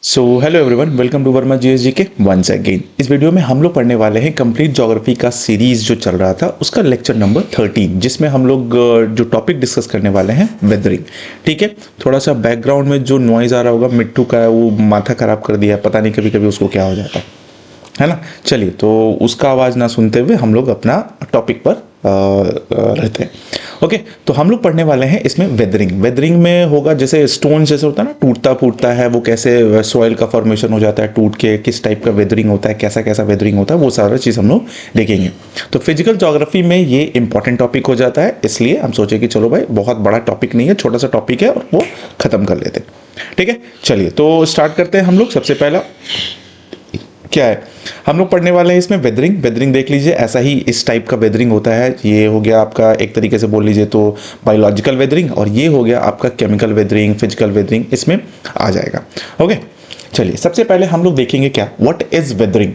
So hello everyone, welcome to Verma GSG के once again. इस video में हम लोग पढ़ने वाले हैं कंप्लीट ज्योग्राफी का सीरीज जो चल रहा था उसका लेक्चर नंबर 13, जिसमें हम लोग जो टॉपिक डिस्कस करने वाले हैं वेदरिंग। ठीक है, थोड़ा सा बैकग्राउंड में जो नॉइज आ रहा होगा, मिट्टू का है, वो माथा खराब कर दिया, पता नहीं कभी कभी उसको क्या हो जाता है ना। चलिए, तो उसका आवाज़ ना सुनते हुए हम लोग अपना टॉपिक पर रहते हैं। ओके, तो हम लोग पढ़ने वाले हैं इसमें वेदरिंग। वेदरिंग में होगा जैसे स्टोन जैसे होता है ना, टूटता फूटता है, वो कैसे सॉइल का फॉर्मेशन हो जाता है टूट के, किस टाइप का वेदरिंग होता है, कैसा कैसा वेदरिंग होता है, वो सारा चीज़ हम लोग देखेंगे। तो फिजिकल ज्योग्राफी में ये इंपॉर्टेंट टॉपिक हो जाता है, इसलिए हम सोचे कि चलो भाई बहुत बड़ा टॉपिक नहीं है, छोटा सा टॉपिक है और वो ख़त्म कर लेते हैं। ठीक है, चलिए तो स्टार्ट करते हैं हम लोग। सबसे पहला क्या है, हम लोग पढ़ने वाले हैं इसमें वेदरिंग। वेदरिंग देख लीजिए, ऐसा ही इस टाइप का वेदरिंग होता है। ये हो गया आपका एक तरीके से बोल लीजिए तो बायोलॉजिकल वेदरिंग, और ये हो गया आपका केमिकल वेदरिंग, फिजिकल वेदरिंग, इसमें आ जाएगा। ओके, चलिए सबसे पहले हम लोग देखेंगे क्या व्हाट इज वेदरिंग।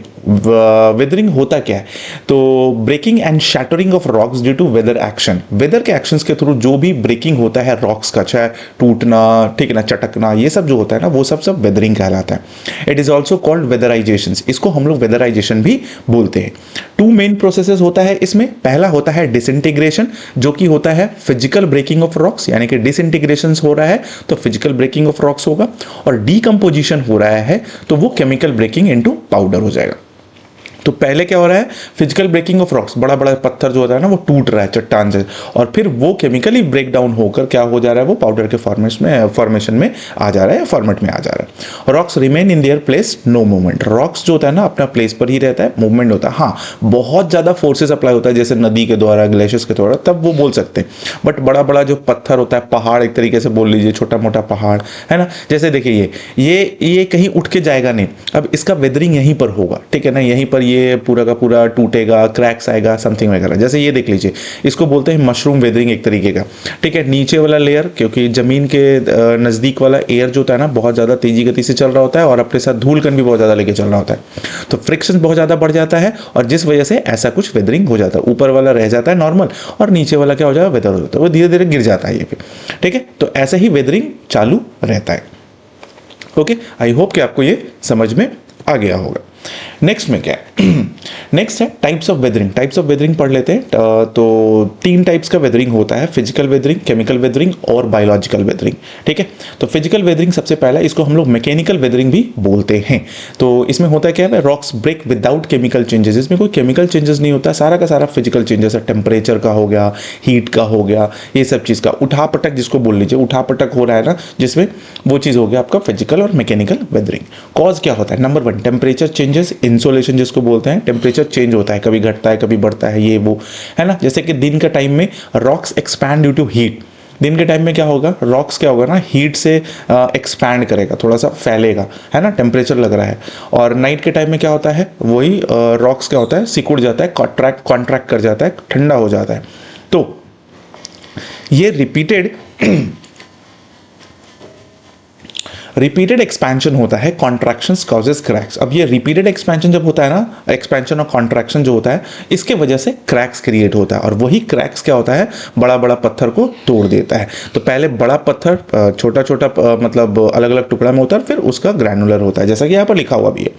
वेदरिंग होता क्या है, तो breaking and shattering of rocks due to weather action. Weather के एक्शंस के थ्रू जो भी ब्रेकिंग होता है रॉक्स का, चाहे टूटना, ठीक है ना, चटकना, ये सब जो होता है ना, वो सब वेदरिंग कहलाता है। इट इज ऑल्सो कॉल्ड वेदराइजेशन, इसको हम लोग वेदराइजेशन भी बोलते हैं। टू मेन प्रोसेसेस होता है इसमें। पहला होता है डिसइंटीग्रेशन, जो कि होता है फिजिकल ब्रेकिंग ऑफ रॉक्स, यानी कि डिसइंटीग्रेशन हो रहा है तो फिजिकल ब्रेकिंग ऑफ रॉक्स होगा, और डीकंपोजिशन हो रहा है तो वो केमिकल ब्रेकिंग इनटू पाउडर हो जाएगा। तो पहले क्या हो रहा है, फिजिकल ब्रेकिंग ऑफ रॉक्स, बड़ा बड़ा पत्थर जो होता है ना वो टूट रहा है चट्टान से, और फिर वो केमिकली ब्रेक डाउन होकर क्या हो जा रहा है, वो पाउडर के फॉर्मेशन में आ जा रहा है, फॉर्मेट में आ जा रहा है। Rocks remain in their place, no movement. Rocks जो होता है ना अपना प्लेस पर ही रहता है, मूवमेंट होता है। हाँ, बहुत ज़्यादा फोर्सेस अप्लाई होता है जैसे नदी के द्वारा, ग्लेशियर्स के द्वारा, तब वो बोल सकते हैं। बट बड़ा बड़ा जो पत्थर होता है, पहाड़ एक तरीके से बोल लीजिए, छोटा मोटा पहाड़ है ना, जैसे देखिए ये कहीं उठ के जाएगा नहीं, अब इसका वेदरिंग यहीं पर होगा, ठीक है ना, यहीं पर ये पूरा का पूरा टूटेगा, क्रैक्स आएगा, समथिंग वगैरह। जैसे ये देख लीजिए, इसको बोलते हैं मशरूम वेदरिंग एक तरीके का। ठीक है, नीचे वाला लेयर, क्योंकि जमीन के नज़दीक वाला एयर जो होता है ना बहुत ज़्यादा तेजी गति से चल रहा होता है, और अपने साथ धूल कण भी बहुत ज़्यादा लेके चल रहा होता है, तो फ्रिक्शन बहुत ज़्यादा बढ़ जाता है, और जिस वजह से ऐसा कुछ वेदरिंग हो जाता है। ऊपर वाला रह जाता है नॉर्मल, और नीचे वाला क्या हो जाएगा, वेदर हो जाता है, वो धीरे धीरे गिर जाता है ये पे। ठीक है, तो ऐसा ही वेदरिंग चालू रहता है। ओके, आई होप कि आपको ये समझ में आ गया होगा। नेक्स्ट में क्या है नेक्स्ट है types of weathering. Types of weathering पढ़ लेते हैं। तो 3 टाइप्स का वेदरिंग होता है, फिजिकल वेदरिंग, केमिकल वेदरिंग और बायोलॉजिकल वेदरिंग। ठीक है, तो फिजिकल वेदरिंग सबसे पहला, इसको हम लोग मैकेनिकल वेदरिंग भी बोलते हैं। तो इसमें होता है क्या है, rocks break without chemical changes. इसमें कोई केमिकल चेंजेस नहीं होता, सारा का सारा फिजिकल चेंजेस है। टेम्परेचर का हो गया, हीट का हो गया, ये सब चीज़ का उठा पटक जिसको बोल लीजिए, उठा पटक हो रहा है ना जिसमें, वो चीज़ हो गया आपका फिजिकल और मैकेनिकल वेदरिंग। कॉज क्या होता है, नंबर 1 टेम्परेचर चेंजेस, इंसोलेशन जिसको बोलते हैं। टेम्परेचर चेंज होता है, कभी घटता है कभी बढ़ता है, ये वो है ना। जैसे कि दिन का टाइम में rocks expand due to heat. दिन के टाइम में क्या होगा, रॉक्स क्या होगा ना, हीट से एक्सपैंड करेगा, थोड़ा सा फैलेगा, है ना, टेम्परेचर लग रहा है। और नाइट के टाइम में क्या होता है, वही रॉक्स क्या होता है, सिकुड़ जाता है, कॉन्ट्रैक्ट कर जाता है, ठंडा हो जाता है। तो ये रिपीटेड एक्सपेंशन होता है, कॉन्ट्रैक्शंस कॉजेस क्रैक्स। अब ये रिपीटेड एक्सपेंशन जब होता है ना, एक्सपेंशन और कॉन्ट्रैक्शन जो होता है, इसके वजह से क्रैक्स क्रिएट होता है, और वही क्रैक्स क्या होता है, बड़ा बड़ा पत्थर को तोड़ देता है। तो पहले बड़ा पत्थर छोटा छोटा मतलब अलग अलग टुकड़ा में होता है, फिर उसका ग्रैनुलर होता है, जैसा कि यहाँ पर लिखा हुआ भी है।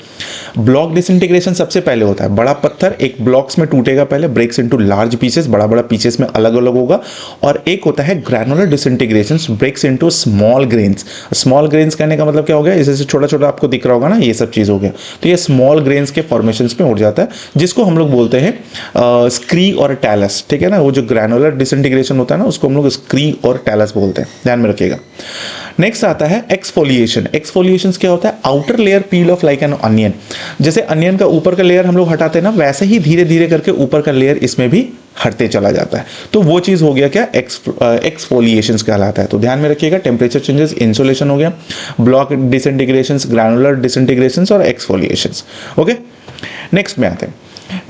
ब्लॉक डिसइंटीग्रेशन सबसे पहले होता है, बड़ा पत्थर एक ब्लॉक्स में टूटेगा पहले, ब्रेक्स इनटू लार्ज पीसेस, बड़ा बड़ा पीसेस में अलग अलग होगा। और एक होता है granular disintegration, breaks into small grains. Small grains कहने का मतलब क्या हो गया, जैसे छोटा छोटा आपको दिख रहा होगा ना, ये सब चीज़ हो गया। तो ये स्मॉल ग्रेन्स के फॉर्मेशंस में उड़ जाता है, जिसको हम लोग बोलते हैं स्क्री और टैलस। ठीक है ना, वो जो ग्रैनुलर डिसइंटीग्रेशन होता है ना, उसको हम लोग स्क्री और टैलस बोलते हैं, ध्यान में रखिएगा। नेक्स्ट आता है एक्सफोलिएशन। एक्सफोलिएशन क्या होता है, outer layer peel of like an onion. जैसे अनियन का ऊपर का लेयर हम लोग हटाते हैं ना, वैसे ही धीरे धीरे करके ऊपर का लेयर इसमें भी हटते चला जाता है। तो वो चीज़ हो गया क्या, एक्सफोलिएशंस कहलाता है। तो ध्यान में रखिएगा, टेम्परेचर चेंजेस, इंसोलेशन हो गया, ब्लॉक डिसइंटीग्रेशंस, ग्रैनुलर डिसइंटीग्रेशंस और एक्सफोलिएशंस। ओके, नेक्स्ट में आते हैं।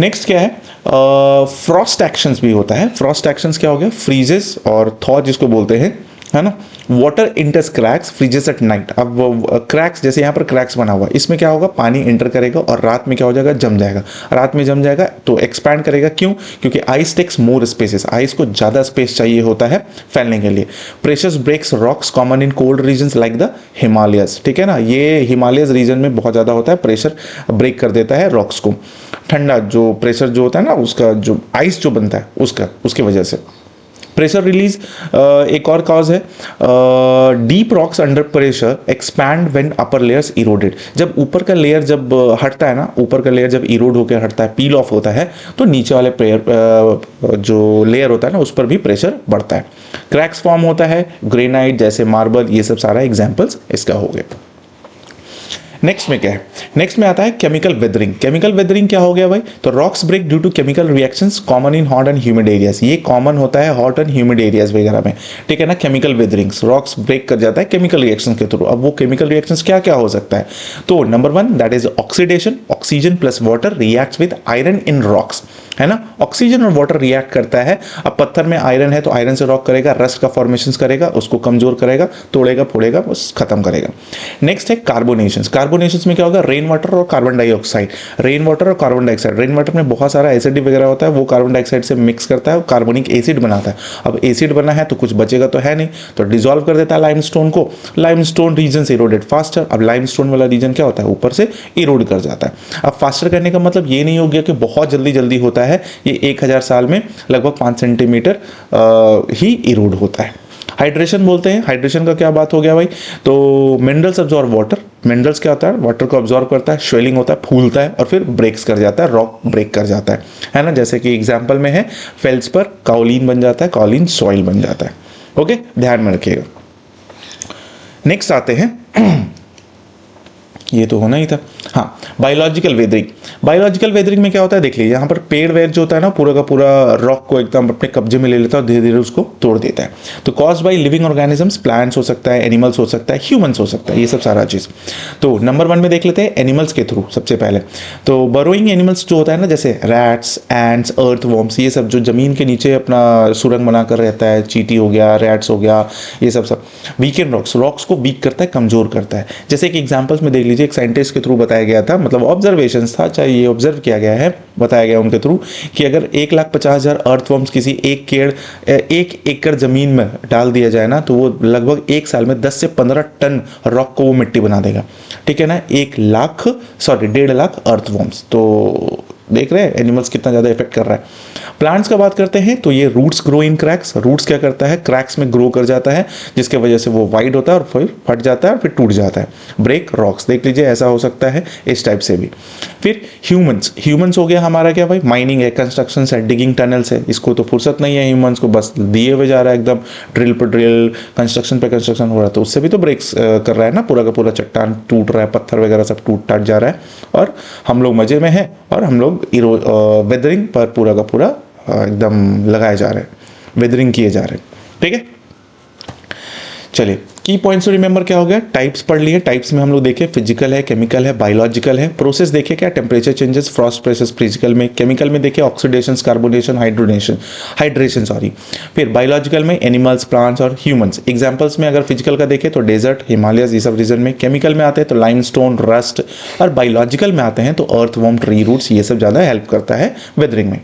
नेक्स्ट क्या है, फ्रॉस्ट एक्शंस भी होता है। फ्रॉस्ट एक्शंस क्या हो गया, फ्रीजेस और थॉ जिसको बोलते हैं, है ना। Water इंटर्स cracks freezes at night. अब क्रैक्स, जैसे यहाँ पर क्रैक्स बना हुआ है, इसमें क्या होगा, पानी इंटर करेगा और रात में क्या हो जाएगा, जम जाएगा। रात में जम जाएगा तो एक्सपैंड करेगा, क्यों, क्योंकि ice takes more spaces, ice को ज़्यादा स्पेस चाहिए होता है फैलने के लिए। Pressures breaks rocks common in cold regions like the Himalayas, ठीक है ना, ये हिमालयस रीजन में बहुत ज़्यादा होता है, प्रेशर ब्रेक कर देता है रॉक्स को। ठंडा जो प्रेशर जो होता है ना, उसका जो आइस जो बनता है उसके वजह से। प्रेशर रिलीज एक और कॉज है। Deep rocks under pressure expand when upper layers eroded. जब ऊपर का लेयर जब हटता है ना, ऊपर का लेयर जब इरोड होकर हटता है, पील ऑफ होता है, तो नीचे वाले जो लेयर होता है ना, उस पर भी प्रेशर बढ़ता है। क्रैक्स फॉर्म होता है, ग्रेनाइट जैसे मार्बल, ये सब सारा एग्जाम्पल्स इसका हो गया। नेक्स्ट में क्या है, नेक्स्ट में आता है केमिकल वेदरिंग। केमिकल वेदरिंग क्या हो गया भाई, तो rocks break due to chemical reactions common in hot and humid areas. ये कॉमन होता है हॉट एंड ह्यूमिड एरियाज वगैरह में, ठीक है ना। केमिकल वेदरिंग्स, रॉक्स ब्रेक कर जाता है केमिकल रिएक्शन के थ्रू। अब वो केमिकल रिएक्शंस क्या क्या हो सकता है, तो number 1 that is oxidation, oxygen plus water reacts with iron in rocks, है ना। ऑक्सीजन और वाटर रिएक्ट करता है। अब पत्थर में आयरन है तो आयरन से रॉक करेगा, रस्ट का फॉर्मेशंस करेगा, उसको कमजोर करेगा, तोड़ेगा फोड़ेगा, बस खत्म करेगा। नेक्स्ट है कार्बोनेशंस। कार्बोनेशंस में क्या होगा, रेन वाटर और कार्बन डाइऑक्साइड। रेन वाटर और कार्बन डाइऑक्साइड, रेन वाटर में बहुत सारा एसिड वगैरह होता है, वो कार्बन डाइऑक्साइड से मिक्स करता है और कार्बोनिक एसिड बनाता है। अब एसिड बना है तो कुछ बचेगा तो है नहीं, तो डिसॉल्व कर देता है लाइमस्टोन को। लाइमस्टोन रीजन से इरोडेड फास्टर। अब लाइमस्टोन वाला रीजन क्या होता है, ऊपर से इरोड कर जाता है। अब फास्टर करने का मतलब ये नहीं हो गया कि बहुत जल्दी जल्दी होता है, ये 1000 साल में लगभग 5 सेंटीमीटर ही इरोड होता है। हाइड्रेशन बोलते हैं, हाइड्रेशन का क्या बात हो गया भाई, तो मिनरल्स अब्सॉर्ब वाटर। मिनरल्स क्या होता है, वाटर को अब्सॉर्ब करता है, स्वेलिंग होता है, फूलता है और फिर ब्रेक्स कर जाता है, रॉक ब्रेक कर जाता है ना। जैसे कि एग्जांपल में है फेल्स पर काओलिन बन जाता है, काओलिन सॉइल बन जाता है। ओके, ध्यान में रखिएगा। नेक्स्ट आते हैं ये तो होना ही था, हाँ, बायोलॉजिकल वेदरिंग। बायोलॉजिकल वेदरिंग में क्या होता है, देख लीजिए, यहाँ पर पेड़ वेड़ जो होता है ना, पूरा का पूरा रॉक को एकदम अपने कब्जे में ले लेता है और धीरे धीरे उसको तोड़ देता है। तो cause by living organisms, plants हो सकता है, एनिमल्स हो सकता है, ह्यूमंस हो सकता है, ये सब सारा चीज़। तो नंबर 1 में देख लेते हैं एनिमल्स के थ्रू सबसे पहले। तो बरोइंग एनिमल्स जो होता है ना, जैसे रैट्स, एंड्स, अर्थवॉर्म्स, ये सब जो जमीन के नीचे अपना सुरंग बनाकर रहता है, चींटी हो गया, रैट्स हो गया, ये सब। वीकेंड रॉक्स, रॉक्स को वीक करता है, कमजोर करता है। जैसे कि एग्जाम्पल्स में देख लीजिए, एक साइंटिस्ट के थ्रू बताया गया था, मतलब ऑब्जर्वेशन था, चाहे ये ऑब्जर्व किया गया है, बताया गया उनके थ्रू कि अगर 1,50,000 अर्थवॉर्म्स किसी एक एकड़ जमीन में डाल दिया जाए ना, तो वो लगभग 1 साल में 10 से 15 टन रॉक को वो मिट्टी बना देगा, ठीक है ना। 1,50,000 अर्थवॉर्म्स। तो देख रहे हैं एनिमल्स कितना ज़्यादा इफेक्ट कर रहा है। प्लांट्स का बात करते हैं तो ये roots grow in cracks. Roots क्या करता है, क्रैक्स में ग्रो कर जाता है, जिसके वजह से वो वाइड होता है और फिर फट जाता है और फिर टूट जाता है। ब्रेक रॉक्स, देख लीजिए, ऐसा हो सकता है इस टाइप से भी। फिर ह्यूमंस हो गया हमारा क्या भाई, माइनिंग है, कंस्ट्रक्शन है, डिगिंग टनल्स है, इसको तो फुर्सत नहीं है ह्यूमंस को, बस दिए हुए जा रहा है एकदम, ड्रिल पर ड्रिल, कंस्ट्रक्शन पे कंस्ट्रक्शन हो रहा है, तो उससे भी तो ब्रेक्स कर रहा है ना, पूरा का पूरा चट्टान टूट रहा है, पत्थर वगैरह सब टूट टाट जा रहा है, और हम लोग मजे में हैं और हम लोग वेदरिंग पर पूरा का पूरा एकदम लगाए जा रहे हैं, वेदरिंग किए जा रहे हैं, ठीक है। चलिए, की पॉइंट्स रिमेंबर क्या हो गया, टाइप्स पढ़ लिए। टाइप्स में हम लोग देखे फिजिकल है, केमिकल है, बायोलॉजिकल है। प्रोसेस देखे क्या, temperature changes, Frost process physical में। केमिकल में देखे ऑक्सीडेशन, कार्बोनेशन, हाइड्रेशन सॉरी। फिर बायोलॉजिकल में एनिमल्स, प्लांट्स और ह्यूमंस। एग्जाम्पल्स में अगर फिजिकल का देखें तो डेजर्ट, हिमालयस, ये सब रीजन में। केमिकल में आते हैं तो लाइमस्टोन, रस्ट, और बायोलॉजिकल में आते हैं तो अर्थवॉर्म, ट्री रूट्स, ये सब ज़्यादा हेल्प करता है वेदरिंग में।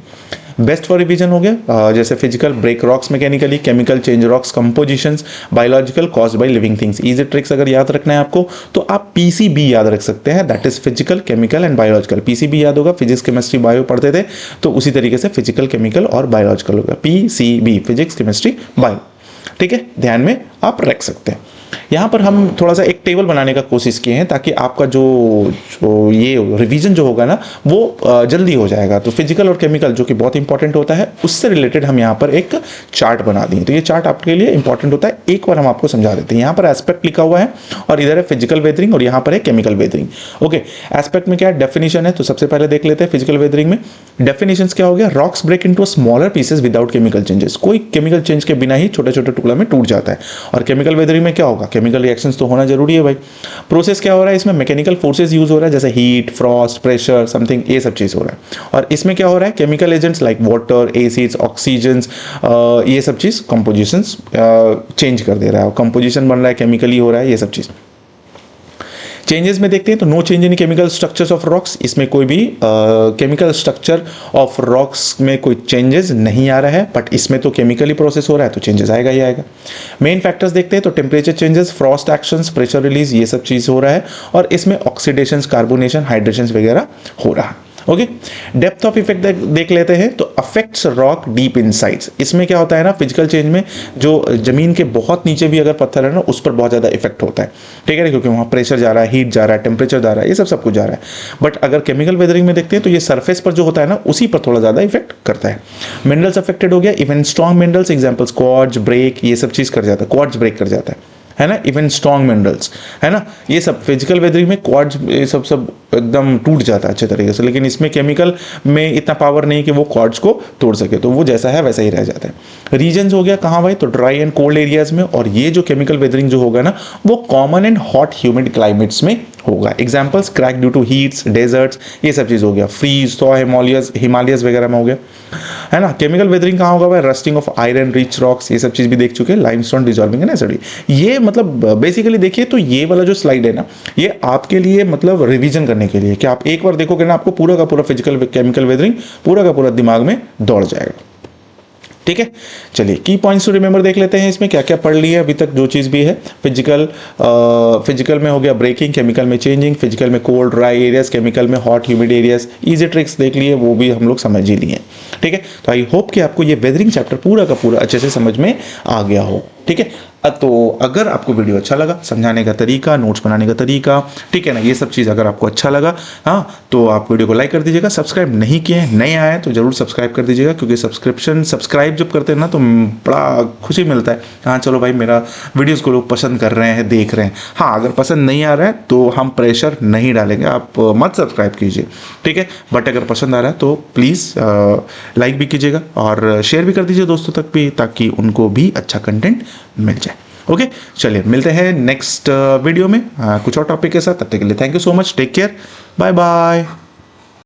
बेस्ट फॉर रिवीजन हो गया, जैसे physical break rocks mechanically, chemical change rocks compositions, biological caused by living things. Easy tricks अगर याद रखना है आपको तो आप पीसीबी याद रख सकते हैं, that is physical, chemical and biological. PCB याद होगा, फिजिक्स केमिस्ट्री बायो पढ़ते थे, तो उसी तरीके से फिजिकल, केमिकल और बायोलॉजिकल होगा, पीसीबी, फिजिक्स केमिस्ट्री बायो, ठीक है, ध्यान में आप रख सकते हैं। यहाँ पर हम थोड़ा सा एक टेबल बनाने का कोशिश किए हैं ताकि आपका जो ये रिवीजन जो होगा ना वो जल्दी हो जाएगा। तो फिजिकल और केमिकल जो कि बहुत इंपॉर्टेंट होता है, उससे रिलेटेड हम यहाँ पर एक चार्ट बना दिए। तो ये चार्ट आपके लिए इंपॉर्टेंट होता है, एक बार हम आपको समझा देते हैं। यहाँ पर एस्पेक्ट लिखा हुआ है और इधर है फिजिकल वेदरिंग और यहाँ पर है केमिकल वेदरिंग। ओके, एस्पेक्ट में क्या है, डेफिनेशन है, तो सबसे पहले देख लेते हैं फिजिकल वेदरिंग में। डेफिनेशन क्या हो गया, rocks break into smaller pieces without chemical changes. कोई केमिकल चेंज के बिना ही छोटे छोटे टुकड़ा में टूट जाता है। और केमिकल वेदरिंग में क्या होगा, होगा, केमिकल रिएक्शंस तो होना जरूरी है भाई। प्रोसेस क्या हो रहा है इसमें, मैकेनिकल फोर्सेस यूज हो रहा है, जैसे हीट, फ्रॉस्ट, प्रेशर, समथिंग, ये सब चीज़ हो रहा है। और इसमें क्या हो रहा है, chemical agents like water, acids, oxygens, ये सब चीज़ कंपोजिशंस चेंज कर दे रहा है, कंपोजिशन बन रहा है, केमिकली हो रहा है, ये सब चीज़। चेंजेस में देखते हैं तो no change in chemical structures of rocks, इसमें कोई भी केमिकल स्ट्रक्चर ऑफ रॉक्स में कोई चेंजेस नहीं आ रहा है, बट इसमें तो केमिकली प्रोसेस हो रहा है तो चेंजेस आएगा ही आएगा। मेन फैक्टर्स देखते हैं तो temperature changes, Frost actions, pressure release, ये सब चीज़ हो रहा है, और इसमें ऑक्सीडेशन, कार्बोनेशन, हाइड्रेशन वगैरह हो रहा है। ओके, डेप्थ ऑफ इफेक्ट देख लेते हैं तो अफेक्ट्स रॉक डीप इनसाइड्स, इसमें क्या होता है ना, फिजिकल चेंज में जो जमीन के बहुत नीचे भी अगर पत्थर है ना उस पर बहुत ज़्यादा इफेक्ट होता है, ठीक है ना, क्योंकि वहाँ प्रेशर जा रहा है, हीट जा रहा है, टेम्परेचर जा रहा है, ये सब कुछ जा रहा है। बट अगर केमिकल वेदरिंग में देखते हैं तो ये सरफेस पर जो होता है ना उसी पर थोड़ा ज़्यादा इफेक्ट करता है। मिनरल्स अफेक्टेड हो गया, even strong minerals, examples quartz, break, ये सब चीज़ कर जाता है, क्वार्ट्ज ब्रेक कर जाता है ना, इवन स्ट्रॉन्ग मिनरल्स, है ना, ये सब फिजिकल वेदरिंग में क्वार्ट्ज ये सब एकदम टूट जाता है अच्छे तरीके से, लेकिन इसमें केमिकल में इतना पावर नहीं कि वो क्वार्ट्ज को तोड़ सके, तो वो जैसा है वैसा ही रह जाता है। रीजन्स हो गया कहाँ भाई, तो ड्राई एंड कोल्ड एरियाज में, और ये जो केमिकल वेदरिंग जो होगा ना वो common and hot humid climates में होगा। Examples crack due to heats, deserts, ये सब चीज़ हो गया, फ्रीज, थॉ, हिमालयस वगैरह में हो गया, है ना। केमिकल वेदरिंग कहाँ होगा भाई, rusting of iron rich rocks, ये सब चीज़ भी देख चुके हैं, लाइमस्टोन डिजॉल्विंग है ना सड़ी। ये मतलब बेसिकली देखिए तो ये वाला जो स्लाइड है ना ये आपके लिए मतलब रिवीजन करने के लिए, कि आप एक बार देखोगे ना आपको पूरा का पूरा फिजिकल केमिकल वेदरिंग पूरा का पूरा दिमाग में दौड़ जाएगा, ठीक है। चलिए की पॉइंट्स टू रिमेंबर देख लेते हैं, इसमें क्या क्या पढ़ लिया अभी तक जो चीज़ भी है। फिजिकल में हो गया ब्रेकिंग, केमिकल में चेंजिंग, फिजिकल में कोल्ड ड्राई एरियाज, केमिकल में hot humid areas, easy tricks देख लिए, वो भी हम लोग समझ ही लिए, ठीक है। तो आई होप कि आपको ये वेदरिंग चैप्टर पूरा का पूरा अच्छे से समझ में आ गया हो, ठीक है। तो अगर आपको वीडियो अच्छा लगा, समझाने का तरीका, नोट्स बनाने का तरीका, ठीक है ना, ये सब चीज़ अगर आपको अच्छा लगा, हाँ, तो आप वीडियो को लाइक कर दीजिएगा। सब्सक्राइब नहीं किए हैं, नए आए तो जरूर सब्सक्राइब कर दीजिएगा, क्योंकि सब्सक्राइब जब करते हैं ना तो बड़ा खुशी मिलता है, हाँ चलो भाई मेरा वीडियोज़ को लोग पसंद कर रहे हैं, देख रहे हैं। हाँ, अगर पसंद नहीं आ रहा है तो हम प्रेशर नहीं डालेंगे, आप मत सब्सक्राइब कीजिए, ठीक है। बट अगर पसंद आ रहा है तो प्लीज़ लाइक भी कीजिएगा और शेयर भी कर दीजिए दोस्तों तक भी, ताकि उनको भी अच्छा कंटेंट मिल जाए। ओके, चलिए मिलते हैं नेक्स्ट वीडियो में कुछ और टॉपिक के साथ। तब तक के लिए thank you so much, take care, bye bye.